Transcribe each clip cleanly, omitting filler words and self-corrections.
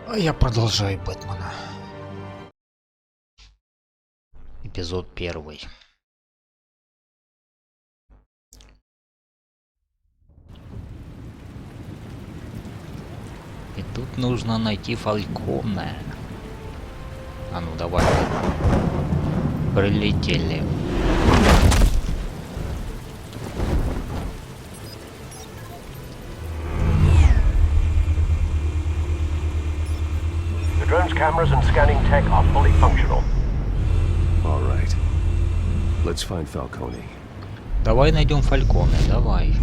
А я продолжаю Бэтмена. Эпизод 1. И тут нужно найти Фалькона. А ну давай. Прилетели. Drone's cameras and scanning tech are fully functional. All right. Let's find Falcone. Давай найдем Фалькона, давай.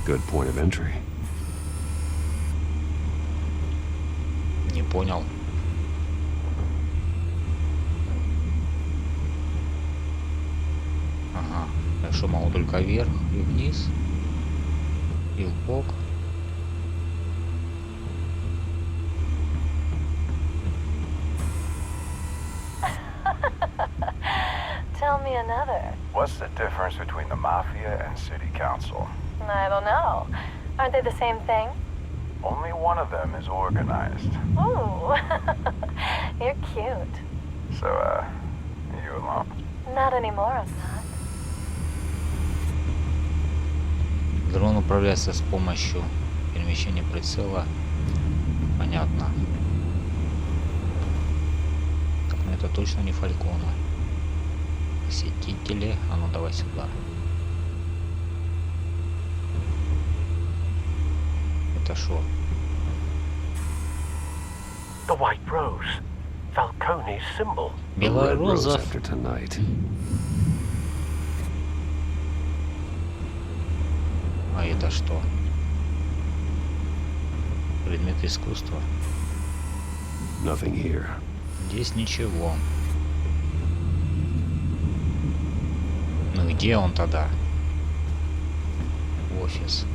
Good point of entry. Не понял. Ага. Я что, могу только вверх и вниз? И в бок? Tell me another. What's the difference between the Mafia and City Council? I don't know. Aren't they the same thing? Only one of them is organized. Ooh, you're cute. So, you alone? Not anymore, I'm not. Дрон управляется с помощью перемещения прицела. Понятно. Так, ну это точно не Фалькона. Посетители. А ну давай сюда. Это шо? The White Rose. Falcone's symbol. Белая Red rose роза. after tonight. А это что? Предмет искусства. Nothing here. Здесь ничего. Ну где он тогда? Офис.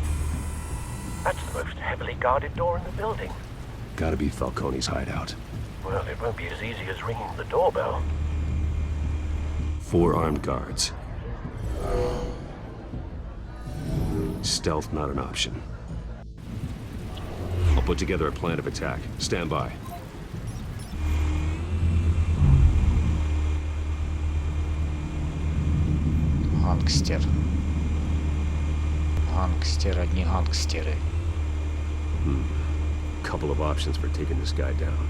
That's the most heavily guarded door in the building. Gotta be Falcone's hideout. Well, it won't be as easy as ringing the doorbell. 4 armed guards. Stealth not an option. I'll put together a plan of attack. Stand by. Гангстер. Гангстер, одни гангстеры. Couple of options for taking this guy down.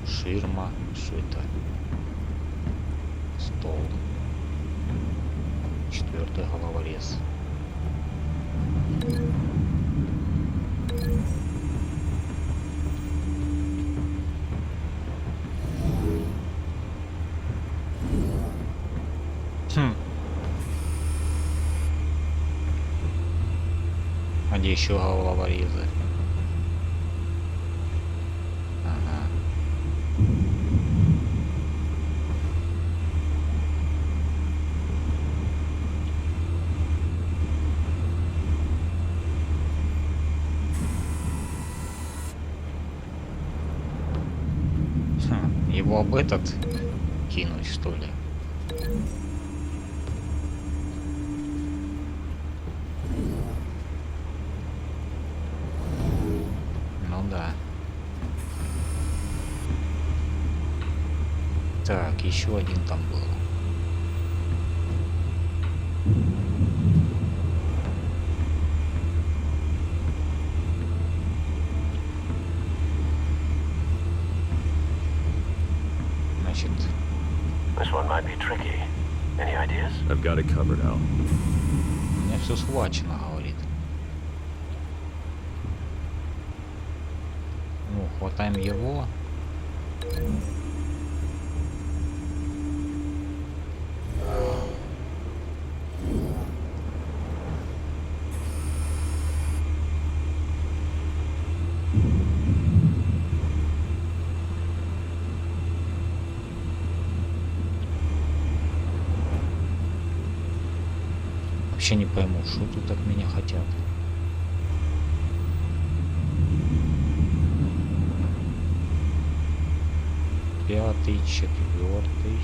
Ширма, что это? Стол. 4-й головорез. А где еще головорезы? Его об этот кинуть, что ли? Ну да. Так, еще один там был. one might be tricky. Any ideas? I've got it covered, Al. У меня все схвачено, говорит. Ну, хватаем его. Вообще не пойму, что тут от меня хотят. Пятый, четвертый.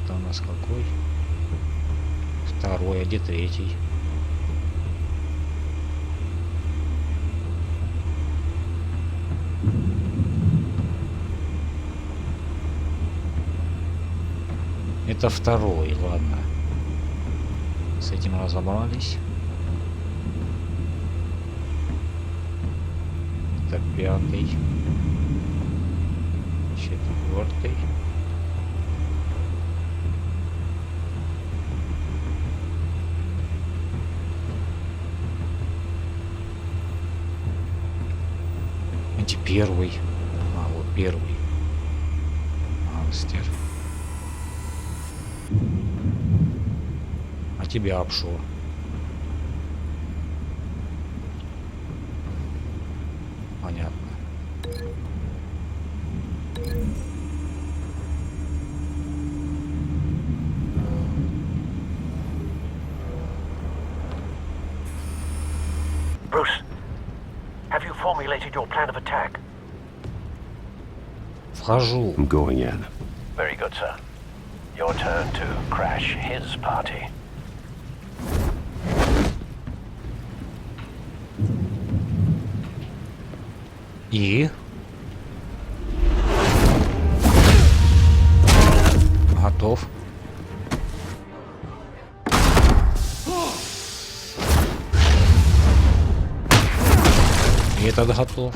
Это у нас какой? Второй, а где третий? Это второй, ладно. С этим разобрались. Это пятый. Четвертый. Эти первый. А, вот первый. Гангстер. А тебя обшо. Понятно. Bruce, have you formulated your plan of attack? Вхожу. I'm going in. Very good, sir. Your turn to crash his party. И? Готов. И этот готов.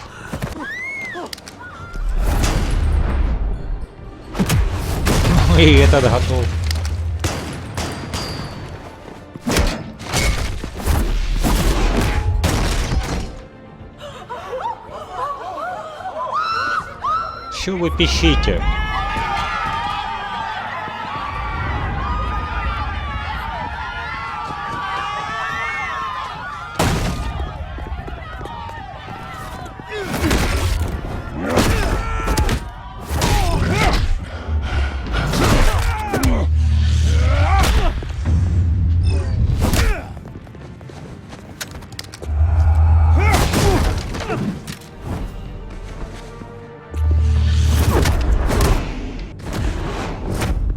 И этот готов. Чё вы пищите?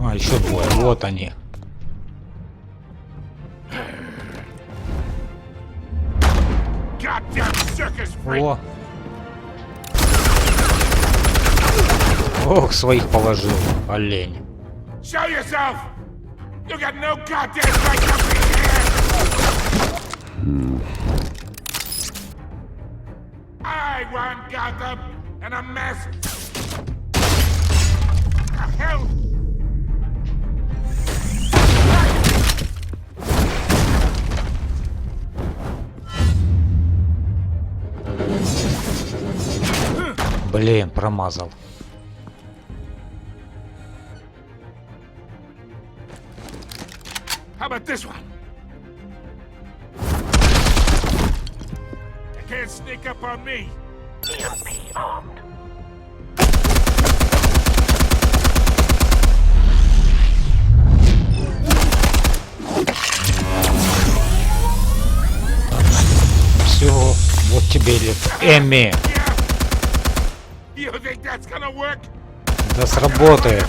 А, еще двое. Вот они. О! Ох, своих положил, олень. Show yourself! You got no goddamn right to be here! I run Gotham, and a mess. The hell? Блин, промазал. How about this one? You can't sneak up on me. EMP armed. Все, вот тебе Эмми. You think that's gonna work? Да сработает.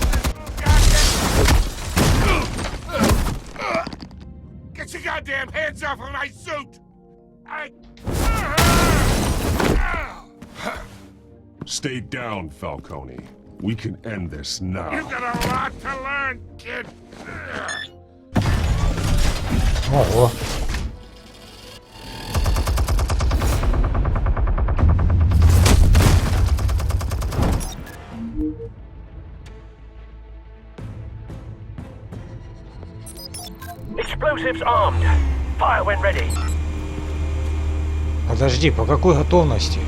Get your goddamn hands off of my suit! Stay down, Falcone. We can end this now. You got a lot to learn, kid. Ого. Explosives armed. Fire when ready. Подожди, по какой готовности?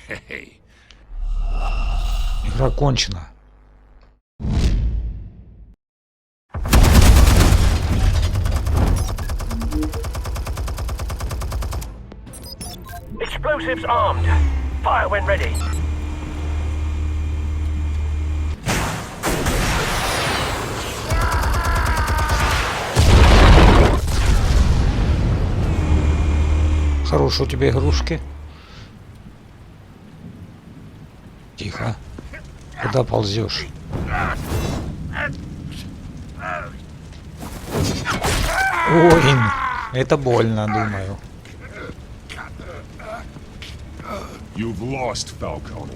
Hey. Игра кончена. Explosives armed. Fire when ready. Хорошие у тебя игрушки. Тихо. Куда ползешь? Ой, это больно, думаю. You've lost, Falcone.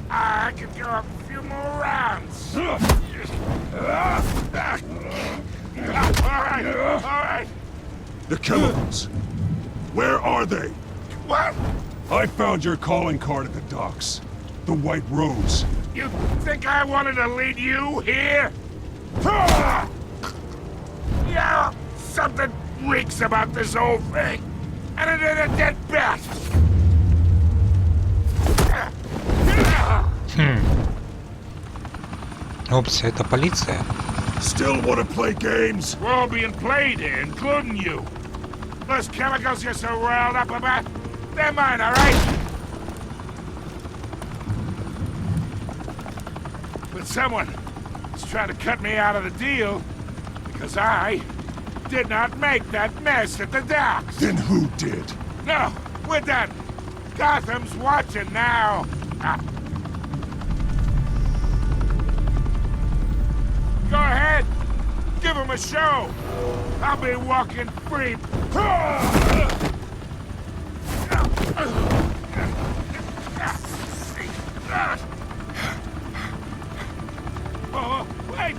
I could go a few more rounds. All right. The chemicals. Where are they? What? I found your calling card at the docks. The White Rose. You think I wanted to lead you here? Yeah, something reeks about this whole thing. And it ain't a dead bat. Опс, это полиция? Still want to play games? We're all being played here, including you. Those chemicals you're so riled up about, they're mine, all right? But someone is trying to cut me out of the deal because I did not make that mess at the docks. Then who did? No, we're done. Gotham's watching now. Go ahead. Give him a show. I'll be walking free. Oh, wait.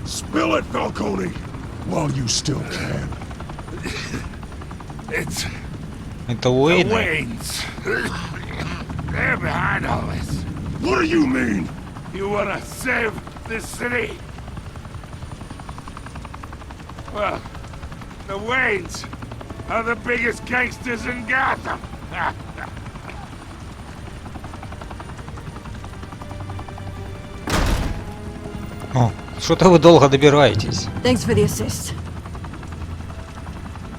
Spill it, Falcone, while you still can. It's Это the Уэйна? Waynes. They're behind all this. What do you mean? You wanna save this city? Well, the Waynes are the biggest gangsters in Gotham. О, что-то вы долго добираетесь. Thanks for the assist.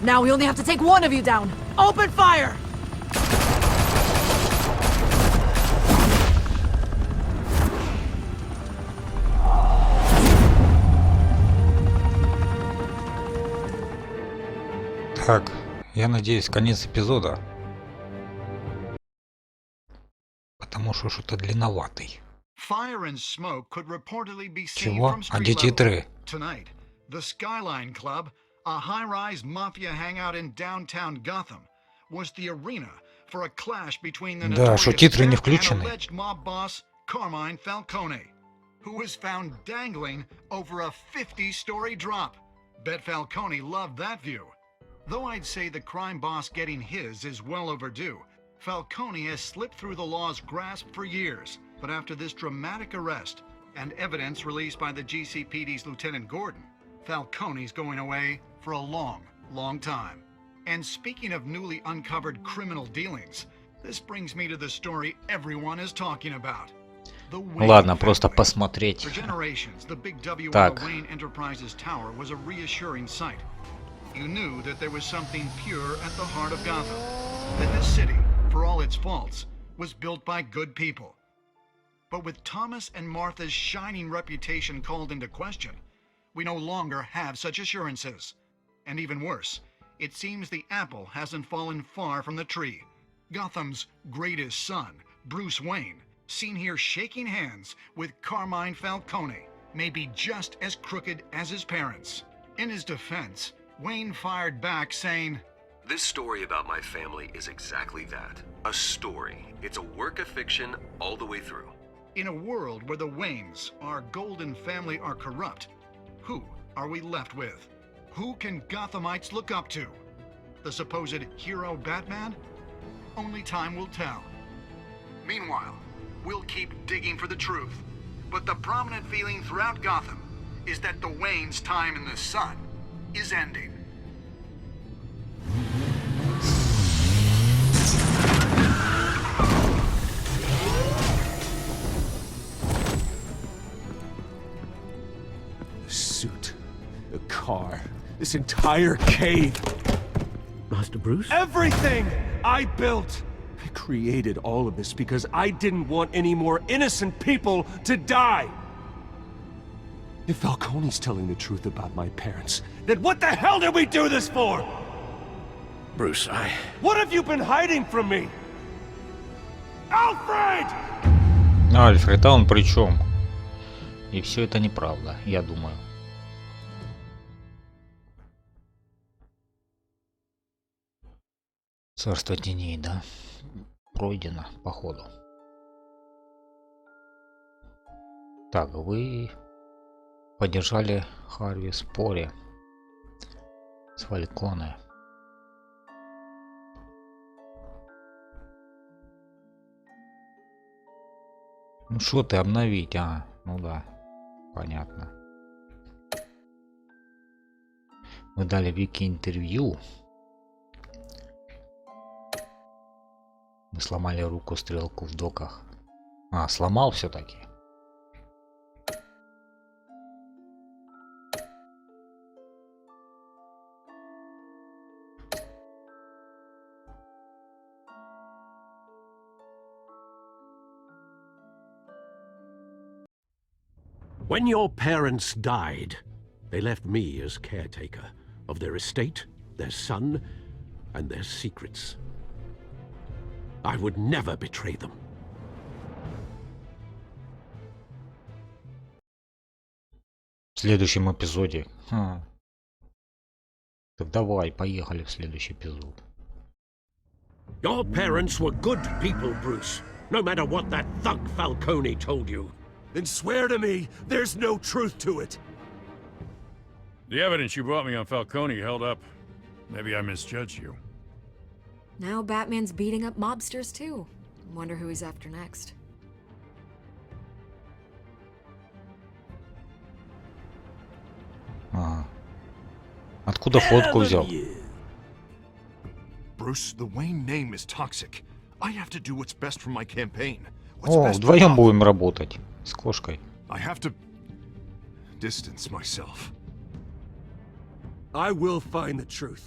Now we only have to take one of you down. Open fire! Так, я надеюсь, конец эпизода. Потому что что-то длинноватый. Fire and smoke could reportedly be seen Чего? from А street где level. титры? Tonight, the Skyline Club, a high-rise mafia hangout in downtown Gotham, was the arena for a clash between the Да, что notorious титры не Bat and включены. alleged mob boss Carmine Falcone, who was found dangling over a 50-story drop. Bet Falcone loved that view. Though I'd say the crime boss getting his is well overdue, Falcone has slipped through the law's grasp for years. But after this dramatic arrest and evidence released by the GCPD's Lieutenant Gordon, Falcone's going away for a long, long time. And speaking of newly uncovered criminal dealings, this brings me to the story everyone is talking about. The Wayne Ладно, просто family. посмотреть. For generations, the big W on Так. the Wayne Enterprises Tower was a reassuring sight. You knew that there was something pure at the heart of Gotham. That this city, for all its faults, was built by good people. But with Thomas and Martha's shining reputation called into question, we no longer have such assurances. And even worse, it seems the apple hasn't fallen far from the tree. Gotham's greatest son, Bruce Wayne, seen here shaking hands with Carmine Falcone, may be just as crooked as his parents. In his defense, Wayne fired back saying, "This story about my family is exactly that. A story. It's a work of fiction all the way through." in a world where the Waynes, our golden family, are corrupt, who are we left with? Who can Gothamites look up to? the supposed hero Batman? Only time will tell. Meanwhile, we'll keep digging for the truth. But the prominent feeling throughout Gotham is that the Wayne's time in the sun is ending. The suit, the car, this entire cave. Master Bruce? Everything I built! I created all of this because I didn't want any more innocent people to die! If Falcone's telling the truth about my parents, then what the hell did we do this for? Bruce, What have you been hiding from me? Alfred! Альфред, а он при чем? И все это неправда, я думаю. Царство теней, да? Пройдено, походу. Так, вы поддержали Харви в споре с Фальконе. Ну что ты обновить, а? Ну да, понятно. Вы дали Вики интервью. Мы сломали руку стрелку в доках. А, сломал все-таки. when your parents died, they left me as caretaker of their estate, their son, and their secrets. I would never betray them. В следующем эпизоде. Так давай, поехали в следующий эпизод. Your parents were good people, Bruce. No matter what that thug Falcone told you. Then swear to me there's no truth to it. The evidence you brought me on Falcone held up. Maybe I misjudged you. Now Batman's beating up mobsters too. Wonder who he's after next. Откуда фотку взял? Bruce, the Wayne name is toxic. I have to do what's best for my campaign. О, вдвоем будем работать с кошкой. I have to distance myself. I will find the truth.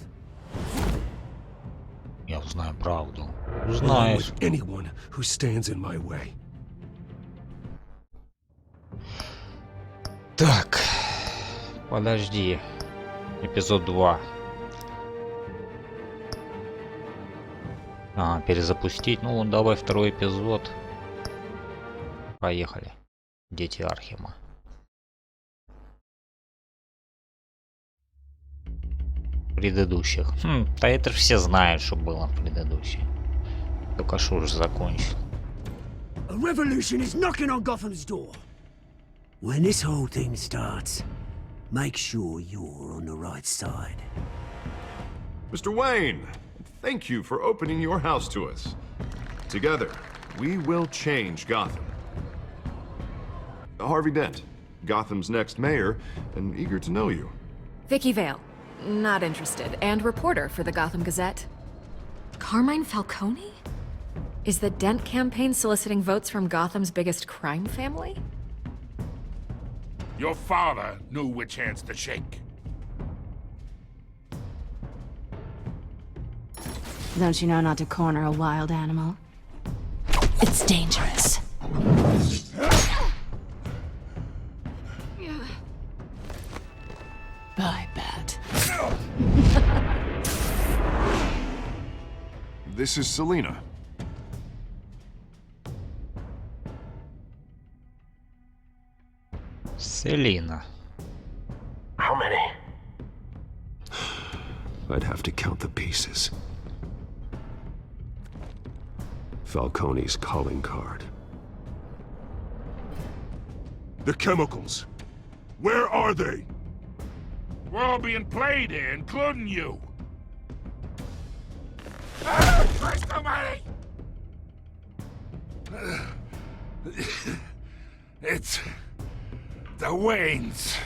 Я узнаю правду. Узнаешь. Anyone who stands in my way. Так. Подожди. Эпизод 2. Перезапустить. Ну, давай второй эпизод. Поехали. Дети Архема. Предыдущих. Да это ж все знают, что было в предыдущей. Только что уже закончил. A revolution is knocking on Gotham's door. When this whole thing starts, make sure you're on the right side. Mr. Wayne, thank you for opening your house to us. Together, we will change Gotham. Harvey Dent, Gotham's next mayor, and eager to know you. Vicky Vale, not interested, and reporter for the Gotham Gazette. Carmine Falcone? Is the Dent campaign soliciting votes from Gotham's biggest crime family? Your father knew which hands to shake. Don't you know not to corner a wild animal? It's dangerous. Bye, Bat. This is Selina. Селина. How many? I'd have to count the pieces. Falcone's calling card. The chemicals. Where are they? We're all being played here, including you. It's the Waynes.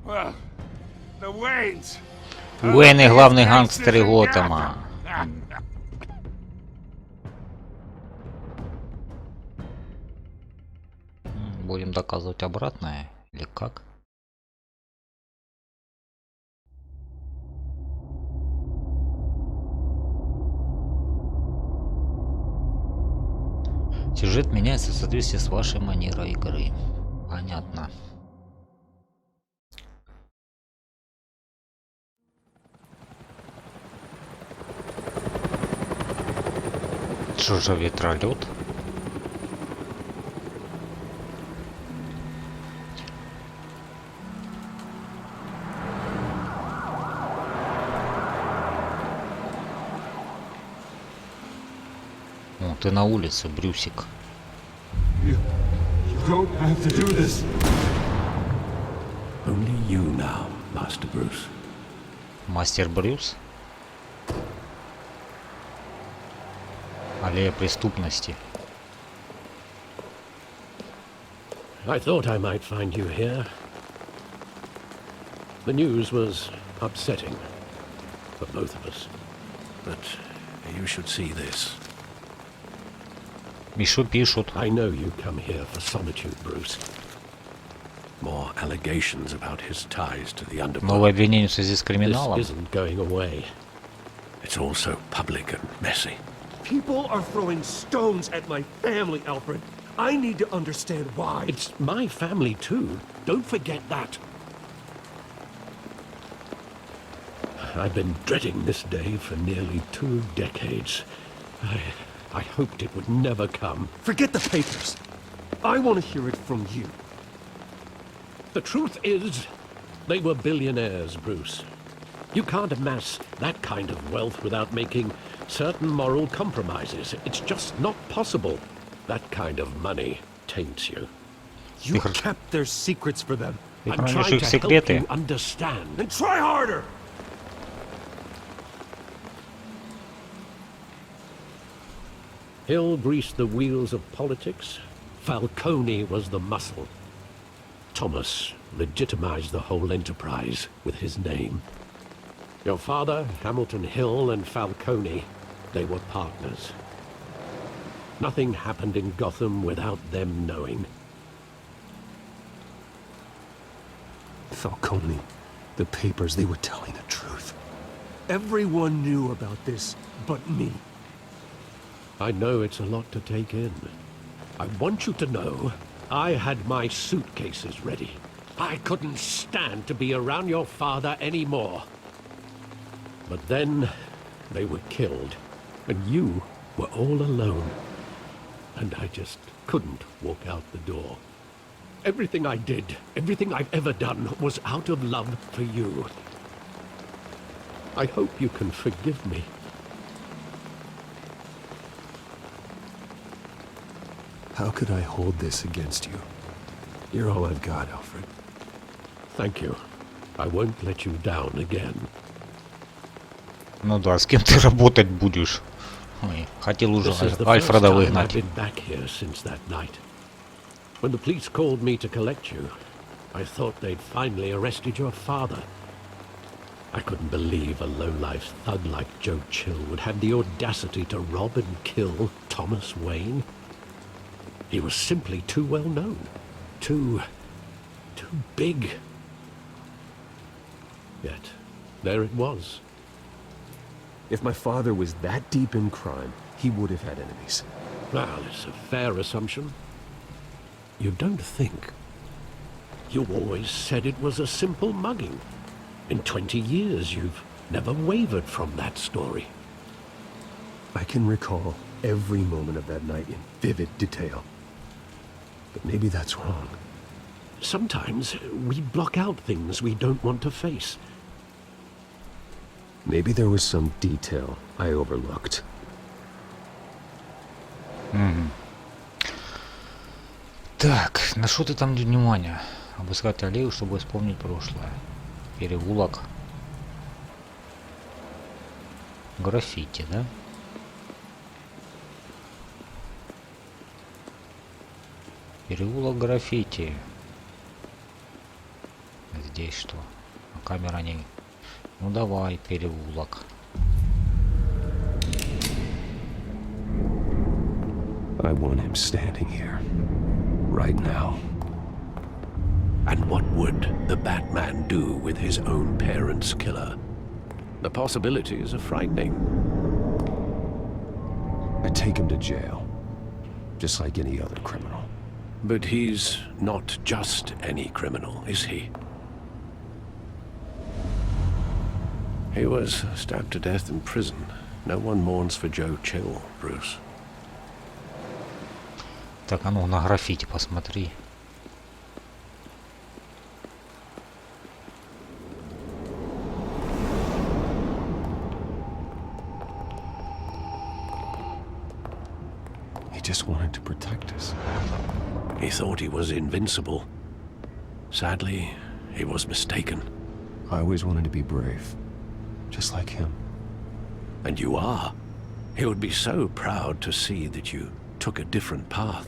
Well, the Waynes. Уэйны — главные гангстеры Готэма. Будем доказывать обратное или как? Сюжет меняется в соответствии с вашей манерой игры. Понятно. Что же ветролет? О, ты на улице, Брюсик. You don't have to do this. Only you now, Master Bruce. Мастер Брюс? Аллея преступности. I thought I might find you here. The news was upsetting for both of us. But you should see this. Мишу пишут. I know you come here for solitude, Bruce. More allegations about his ties to the underworld. Новое обвинение в связи с криминалом. This isn't going away. It's also public and messy. People are throwing stones at my family, Alfred. I need to understand why. It's my family too. Don't forget that. I've been dreading this day for nearly 2 decades. I hoped it would never come. Forget the papers. I want to hear it from you. The truth is, they were billionaires, Bruce. You can't amass that kind of wealth without making certain moral compromises. It's just not possible. That kind of money taints you. You kept their secrets for them. I'm trying to help you understand. Then try harder! Hill greased the wheels of politics. Falcone was the muscle. Thomas legitimized the whole enterprise with his name. Your father, Hamilton Hill, and Falcone, they were partners. Nothing happened in Gotham without them knowing. Falcone, the papers, they were telling the truth. Everyone knew about this but me. I know it's a lot to take in. I want you to know I had my suitcases ready. I couldn't stand to be around your father anymore. But then they were killed, and you were all alone. And I just couldn't walk out the door. Everything I did, everything I've ever done, was out of love for you. I hope you can forgive me. How could I hold this against you? You're all I've got, Alfred. Thank you. I won't let you down again. Ну да, с кем ты работать будешь? Ой, хотел уже Альфреда выгнать. I've been back here since that night. When the police called me to collect you, I thought they'd finally arrested your father. I couldn't believe a low-life thug like Joe Chill would have the audacity to rob and kill Thomas Wayne. He was simply too well known. Too big. Yet, there it was. If my father was that deep in crime, he would have had enemies. Well, it's a fair assumption. You don't think. You always said it was a simple mugging. In 20 years, you've never wavered from that story. I can recall every moment of that night in vivid detail. But maybe that's wrong. Sometimes we block out things we don't want to face. Maybe there was some detail I overlooked. Так, на что ты там внимание? Обыскать аллею, чтобы вспомнить прошлое. Переулок. Граффити, да? Переулок граффити. Здесь что? А камера не... Ну давай, переулок. I want him standing here. Right now. And what would the Batman do with his own parents' killer? The possibilities are frightening. I'd take him to jail. Just like any other criminal. But he's not just any criminal, is he? He was stabbed to death in prison. No one mourns for Joe Chill, Bruce. Так, а ну на граффити посмотри. He just wanted to protect us. He thought he was invincible. Sadly, he was mistaken. I always wanted to be brave. Just like him. And you are. He would be so proud to see that you took a different path.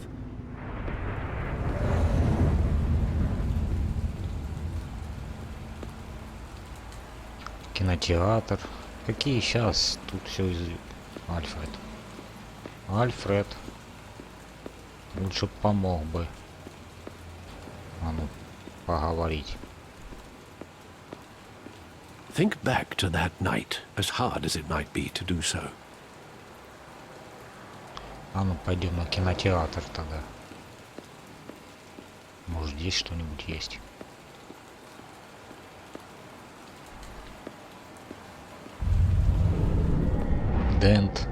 Кинотеатр. Какие сейчас? Тут все из... Альфред. Альфред. Лучше помог бы. А ну, поговорить. Think back to that night, as hard as it might be to do so. А ну, пойдем на кинотеатр тогда. Может, здесь что-нибудь есть. Dent.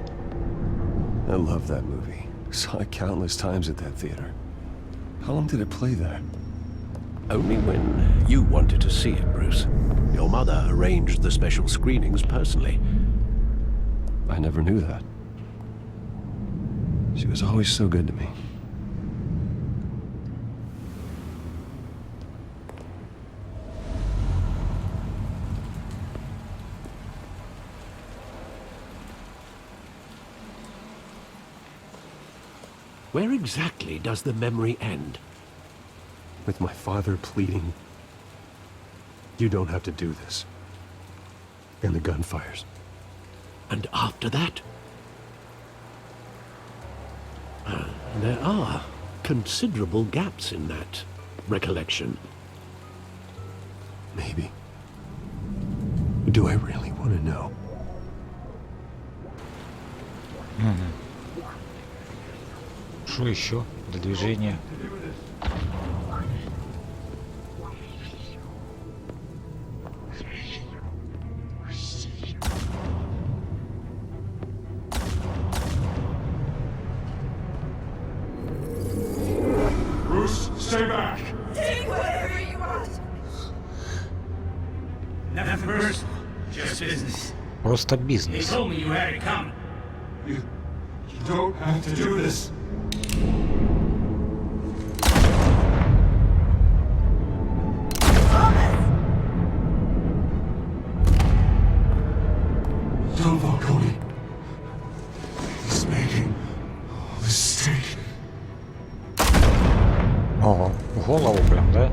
I love that movie. Saw it countless times at that theater. How long did it play there? Only when you wanted to see it, Bruce. Your mother arranged the special screenings personally. I never knew that. She was always so good to me. Where exactly does the memory end? With my father pleading, "You don't have to do this." And the gunfires. And after that? There are considerable gaps in that recollection. Maybe. Do I really want to know? Что еще для движения? Bruce, stay back! Take whatever you want! Nothing personal, just business. Просто They бизнес. told me you had it coming. You don't have to do this. Don't vote, Cody. He's making a mistake. Ого, в голову прям, да?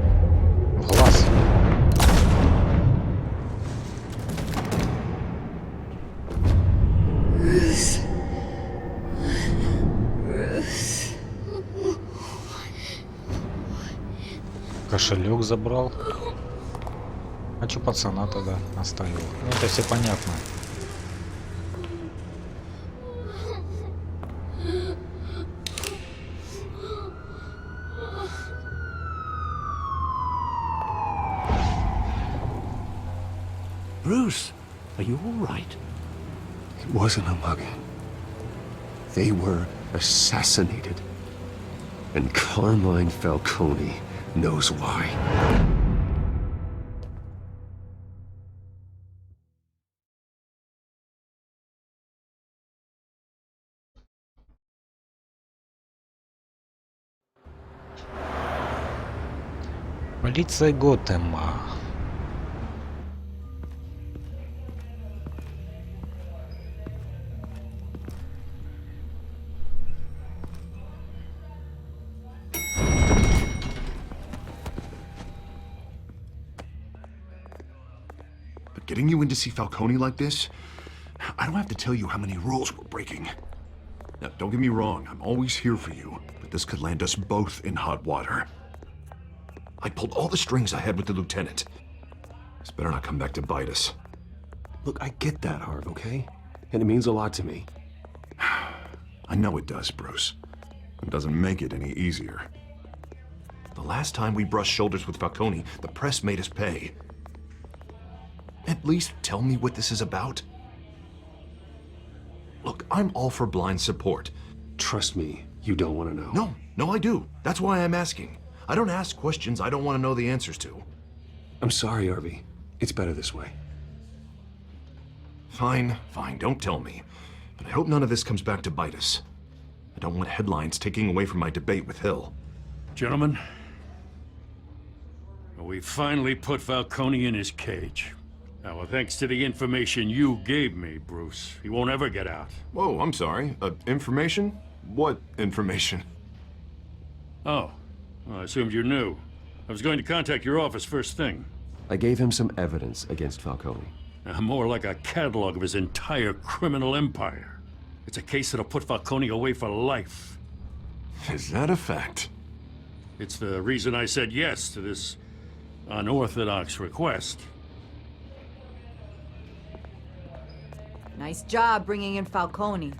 В глаз. Кошелек забрал. А чё пацана тогда оставил? Ну это все понятно. Bruce, are you all right? It wasn't a mugging. They were assassinated. And Carmine Falcone knows why. Полиция Готэма. Getting you in to see Falcone like this? I don't have to tell you how many rules we're breaking. Now, don't get me wrong, I'm always here for you, but this could land us both in hot water. I pulled all the strings I had with the lieutenant. This better not come back to bite us. Look, I get that, Harv, okay? And it means a lot to me. I know it does, Bruce. It doesn't make it any easier. The last time we brushed shoulders with Falcone, the press made us pay. At least tell me what this is about. Look, I'm all for blind support. Trust me, you don't want to know. No, I do. That's why I'm asking. I don't ask questions I don't want to know the answers to. I'm sorry, Harvey. It's better this way. Fine, don't tell me. But I hope none of this comes back to bite us. I don't want headlines taking away from my debate with Hill. Gentlemen, we finally put Falcone in his cage. Now, well, thanks to the information you gave me, Bruce, he won't ever get out. Whoa, I'm sorry. Information? What information? Oh, well, I assumed you knew. I was going to contact your office first thing. I gave him some evidence against Falcone. More like a catalog of his entire criminal empire. It's a case that'll put Falcone away for life. Is that a fact? It's the reason I said yes to this unorthodox request. Nice job bringing in Falcone.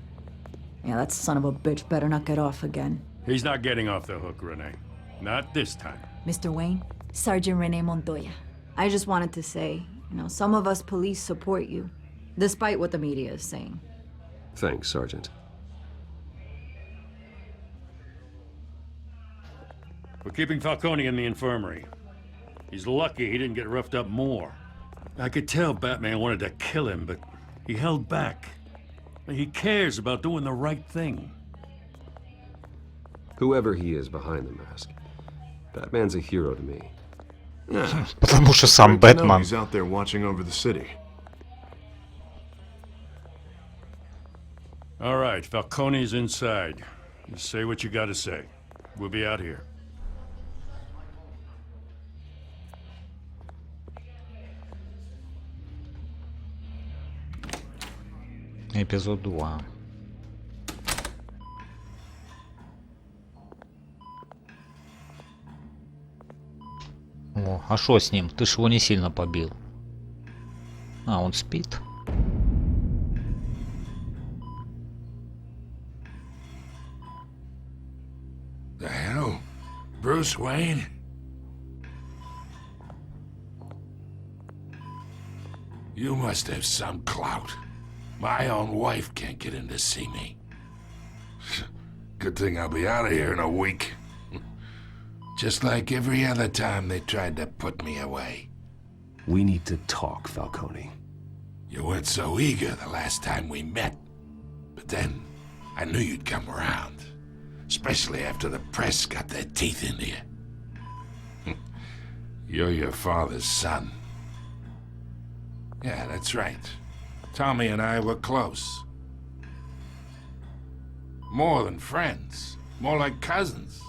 Yeah, that son of a bitch better not get off again. He's not getting off the hook, Renee. Not this time. Mr. Wayne, Sergeant Renee Montoya. I just wanted to say, some of us police support you, despite what the media is saying. Thanks, Sergeant. We're keeping Falcone in the infirmary. He's lucky he didn't get roughed up more. I could tell Batman wanted to kill him, but he held back. He cares about doing the right thing. Whoever he is behind the mask, Batman's a hero to me. Yeah. Потому что сам Бэтмен. He's out there watching over the city. All right, Falcone's inside. You say what you gotta say. We'll be out here. Эпизод 2. О, а шо с ним? Ты ж его не сильно побил. А, он спит? The hell? Bruce Wayne? You must have some clout. My own wife can't get in to see me. Good thing I'll be out of here in a week. Just like every other time they tried to put me away. We need to talk, Falcone. You weren't so eager the last time we met. But then, I knew you'd come around. Especially after the press got their teeth into you. You're your father's son. Yeah, that's right. Tommy and I were close. More than friends. More like cousins.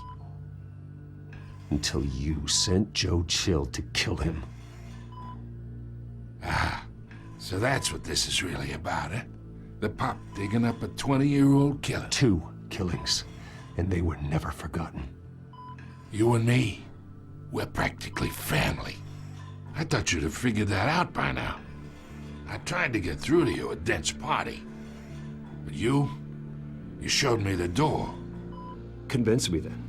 Until you sent Joe Chill to kill him. Ah, so that's what this is really about, eh? The pop digging up a 20-year-old killer. 2 killings, and they were never forgotten. You and me, we're practically family. I thought you'd have figured that out by now. I tried to get through to you at Dent's party. But you showed me the door. Convince me then.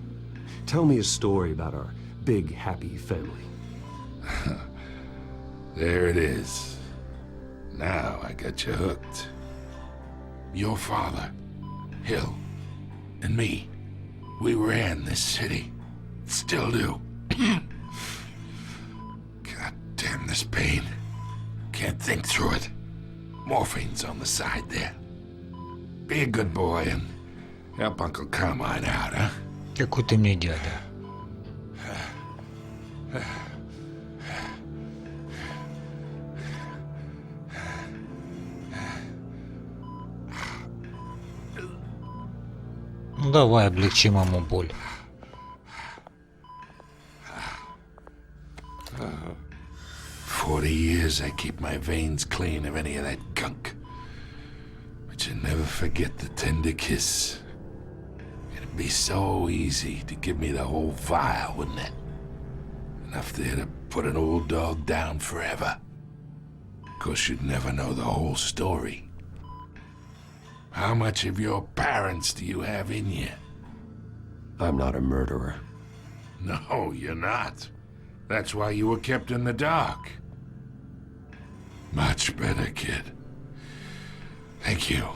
Tell me a story about our big, happy family. There it is. Now I got you hooked. Your father, Hill, and me, we ran this city. Still do. God damn this pain. Can't think through it. Morphine's on the side there. Be a good boy and help Uncle Carmine out, huh? Какой ты мне дядя. Ну давай облегчим ему боль. 40 years I keep my veins clean of any of that gunk. But you never forget the tender kiss. It'd be so easy to give me the whole vial, wouldn't it? Enough there to put an old dog down forever. Of course, you'd never know the whole story. How much of your parents do you have in you? I'm not a murderer. No, you're not. That's why you were kept in the dark. Much better, kid. Thank you.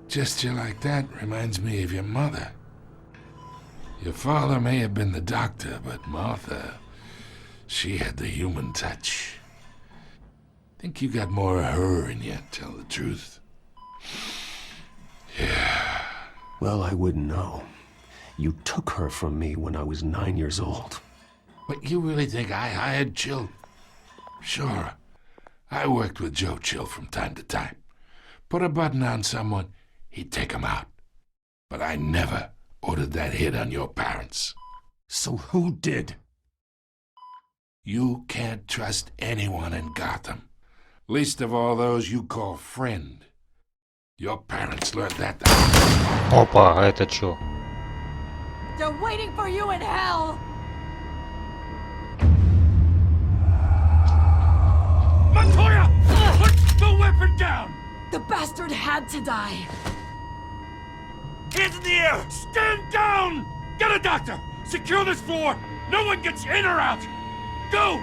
Gesture like that reminds me of your mother. Your father may have been the doctor, but Martha, she had the human touch. Think you got more of her in you, tell the truth. Yeah. Well, I wouldn't know. You took her from me when I was 9 years old. But you really think I hired Chill? Sure. I worked with Joe Chill from time to time. Put a button on someone, he'd take him out. But I never ordered that hit on your parents. So who did? You can't trust anyone in Gotham. Least of all those you call friend. Your parents learned that. Опа, а это чё? They're waiting for you in hell! Montoya! Put the weapon down! The bastard had to die! Hands in the air! Stand down! Get a doctor! Secure this floor! No one gets in or out! Go!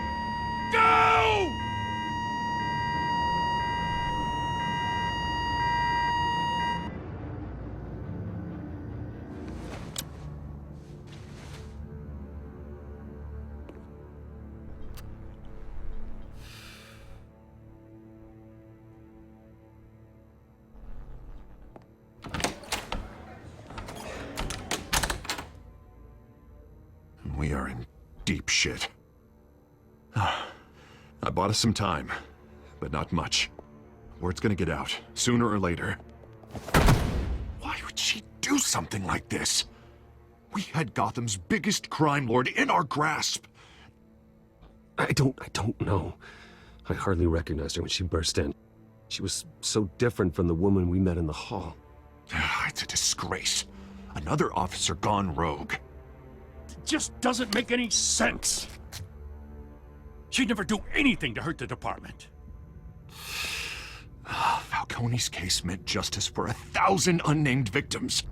Go! We are in deep shit. I bought us some time, but not much. Word's gonna get out, sooner or later. Why would she do something like this? We had Gotham's biggest crime lord in our grasp. I don't know. I hardly recognized her when she burst in. She was so different from the woman we met in the hall. It's a disgrace. Another officer gone rogue. It just doesn't make any sense. She'd never do anything to hurt the department. Falcone's case meant justice for 1,000 unnamed victims.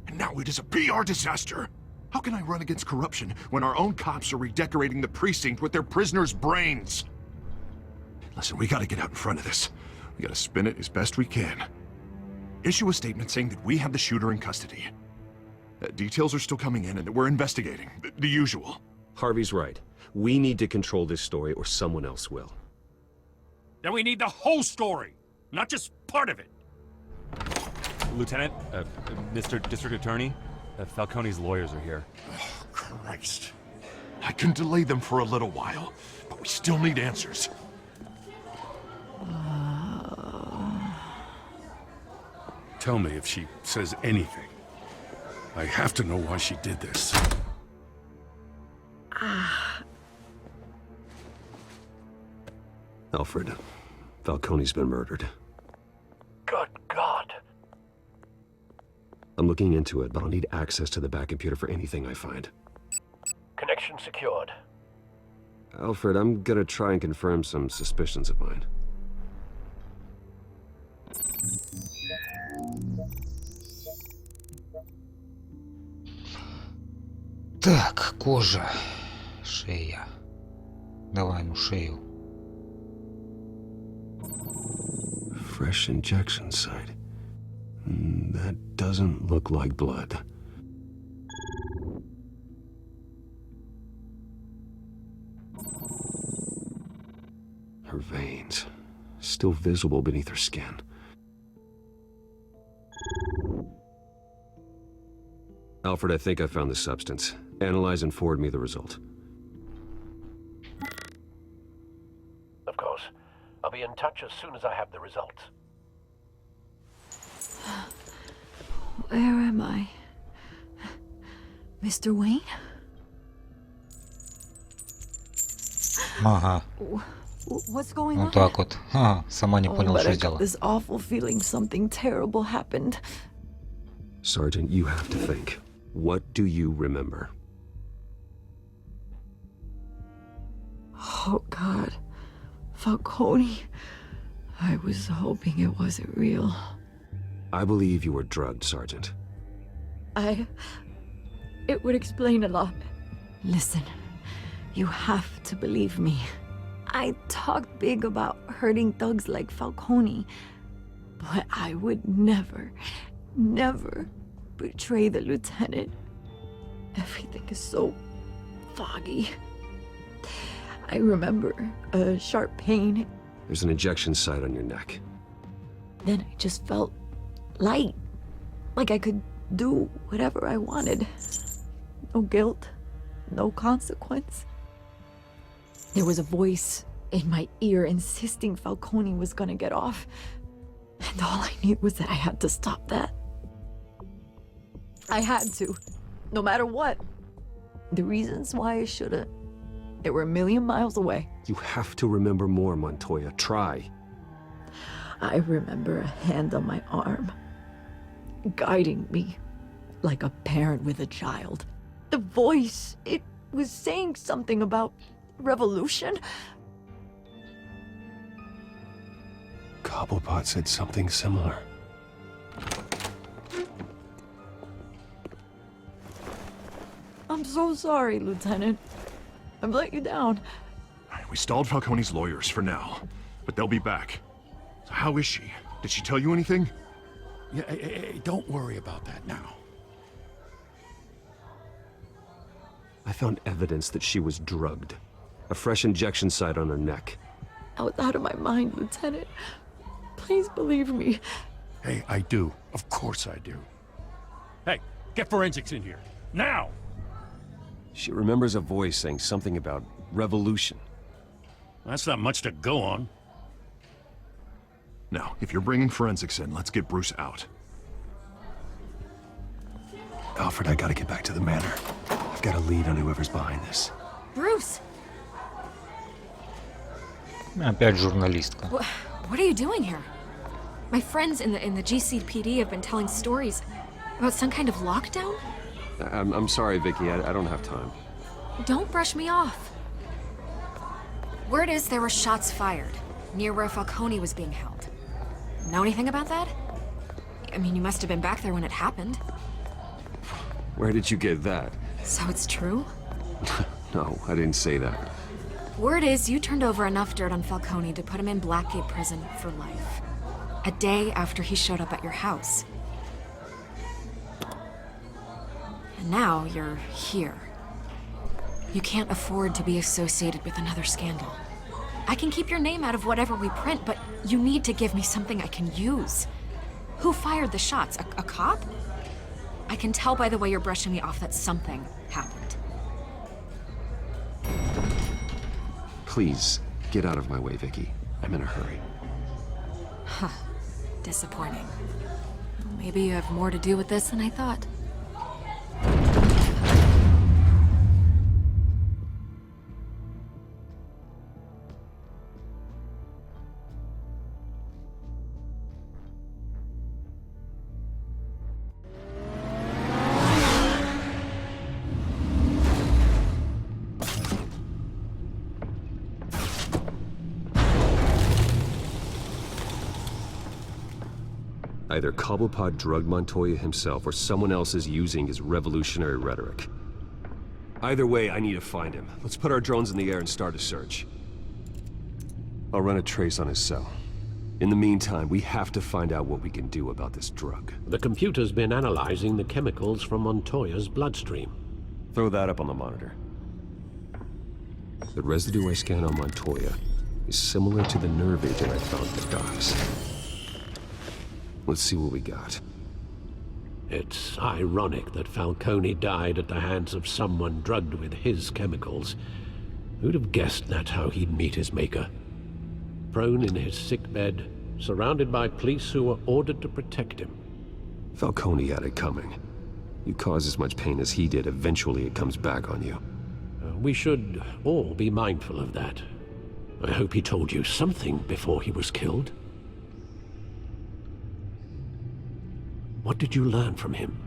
And now it is a PR disaster. How can I run against corruption when our own cops are redecorating the precinct with their prisoners' brains? Listen, we gotta get out in front of this. We gotta spin it as best we can. Issue a statement saying that we have the shooter in custody. Details are still coming in and that we're investigating. The usual. Harvey's right. We need to control this story or someone else will. Then we need the whole story, not just part of it. Lieutenant, Mr. District Attorney, Falcone's lawyers are here. Oh, Christ. I can delay them for a little while, but we still need answers. Tell me if she says anything. I have to know why she did this. Alfred, Falcone's been murdered. Good God. I'm looking into it, but I'll need access to the back computer for anything I find. Connection secured. Alfred, I'm gonna try and confirm some suspicions of mine. Так, кожа, шея. Давай ему шею. Fresh injection site. That doesn't look like blood. Her veins, still visible beneath her skin. Alfred, I think I found the substance. Analyze and forward me the result. Of course. I'll be in touch as soon as I have the results. Where am I? Mr. Wayne? Ага. What's going Вот on? так вот. Ага, сама не поняла, but что I got сделала. this awful feeling something terrible happened. Sergeant, you have to think. What do you remember? Oh, God. Falcone. I was hoping it wasn't real. I believe you were drugged, Sergeant. It would explain a lot. Listen, you have to believe me. I talked big about hurting thugs like Falcone, but I would never betray the lieutenant. Everything is so foggy. I remember a sharp pain. There's an injection site on your neck. Then I just felt light, like I could do whatever I wanted. No guilt, no consequence. There was a voice in my ear insisting Falcone was gonna get off. And all I knew was that I had to stop that. I had to, no matter what. The reasons why I should've, they were a million miles away. You have to remember more, Montoya. Try. I remember a hand on my arm, guiding me like a parent with a child. The voice, it was saying something about revolution. Cobblepot said something similar. I'm so sorry, Lieutenant. I've let you down. We stalled Falcone's lawyers for now, but they'll be back. So how is she? Did she tell you anything? Yeah, hey, don't worry about that now. I found evidence that she was drugged. A fresh injection site on her neck. I was out of my mind, Lieutenant. Please believe me. Hey, I do. Of course I do. Hey, get forensics in here. Now! She remembers a voice saying something about revolution. That's not much to go on. Now, if you're bringing forensics in, let's get Bruce out. Alfred, I gotta get back to the manor. I've got a lead on whoever's behind this. Bruce! Опять журналистка. What are you doing here? My friends in the GCPD have been telling stories about some kind of lockdown? I'm sorry, Vicky. I don't have time. Don't brush me off. Word is there were shots fired near where Falcone was being held. Know anything about that? I mean, you must have been back there when it happened. Where did you get that? So it's true? No, I didn't say that. Word is you turned over enough dirt on Falcone to put him in Blackgate Prison for life. A day after he showed up at your house. And now you're here. You can't afford to be associated with another scandal. I can keep your name out of whatever we print, but you need to give me something I can use. Who fired the shots? A cop? I can tell by the way you're brushing me off that something happened. Please, get out of my way, Vicky. I'm in a hurry. Huh. Disappointing. Maybe you have more to do with this than I thought. Either Cobblepot drugged Montoya himself, or someone else is using his revolutionary rhetoric. Either way, I need to find him. Let's put our drones in the air and start a search. I'll run a trace on his cell. In the meantime, we have to find out what we can do about this drug. The computer's been analyzing the chemicals from Montoya's bloodstream. Throw that up on the monitor. The residue I scanned on Montoya is similar to the nerve agent I found in the docks. Let's see what we got. It's ironic that Falcone died at the hands of someone drugged with his chemicals. Who'd have guessed that's how he'd meet his maker? Prone in his sickbed, surrounded by police who were ordered to protect him. Falcone had it coming. You cause as much pain as he did, eventually it comes back on you. We should all be mindful of that. I hope he told you something before he was killed. What did you learn from him?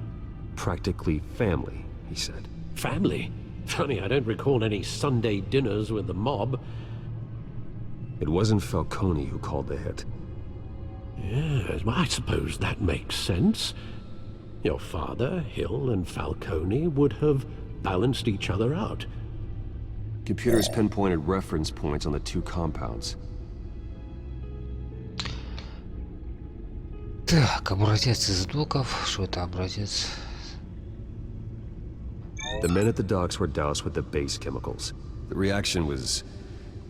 Practically family, he said. Family? Funny, I don't recall any Sunday dinners with the mob. It wasn't Falcone who called the hit. Yes, well, I suppose that makes sense. Your father, Hill, and Falcone would have balanced each other out. Computers pinpointed reference points on the two compounds. Так, образец из доков. Что это образец? The men at the docks were doused with the base chemicals. The reaction was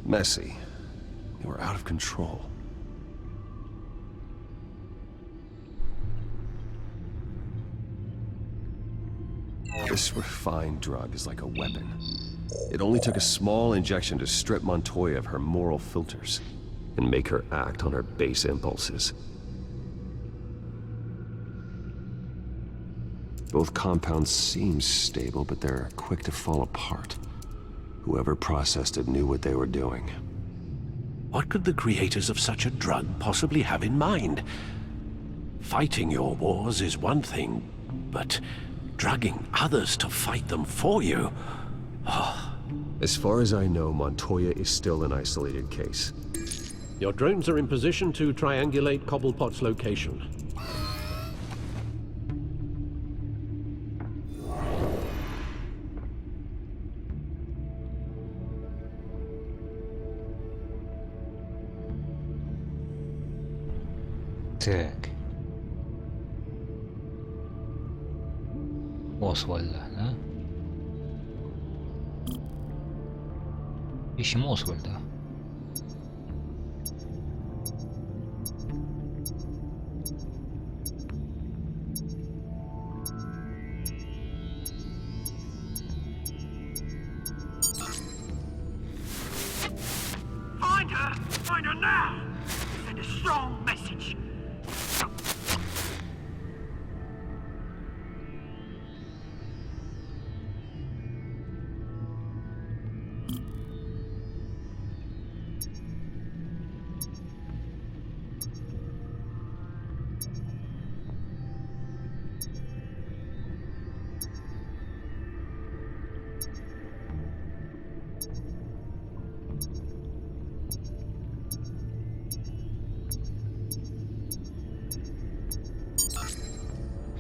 messy. They were out of control. This refined drug is like a weapon. It only took a small injection to strip Montoya of her moral filters and make her act on her base impulses. Both compounds seem stable, but they're quick to fall apart. Whoever processed it knew what they were doing. What could the creators of such a drug possibly have in mind? Fighting your wars is one thing, but drugging others to fight them for you? Oh. As far as I know, Montoya is still an isolated case. Your drones are in position to triangulate Cobblepot's location. Так. Освальда, да? Ищем Освальда. Find her! Find her now! Send a strong message.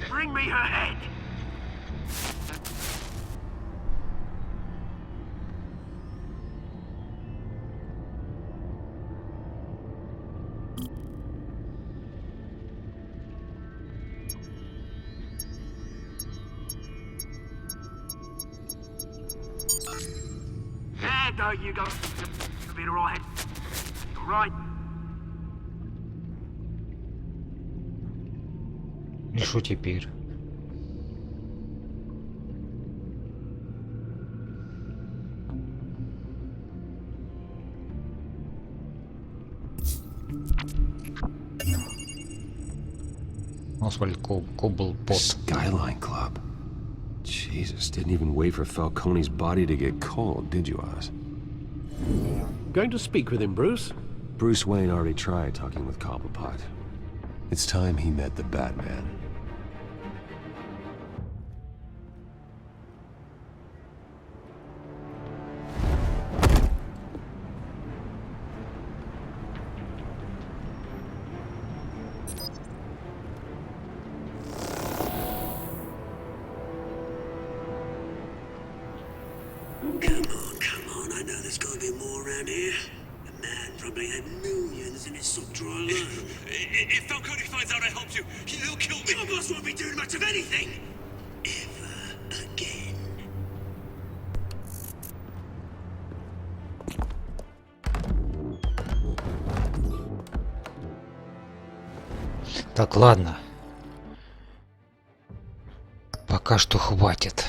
Bring me her head! There you go. You'll be alright. Alright. И что теперь? Освальд Коблпот. Skyline Club. Jesus, didn't even wait for Falcone's body to get cold, did you, Oz? Going to speak with him, Bruce? Bruce Wayne already tried talking with Cobblepot. It's time he met the Batman. Come on, I know there's gotta be more around here. The man probably had millions in his sock drawer alone. If Falcone finds out I helped you, he'll kill me. Your boss won't be doing much of anything. Ever again. Так, ладно. Пока что хватит.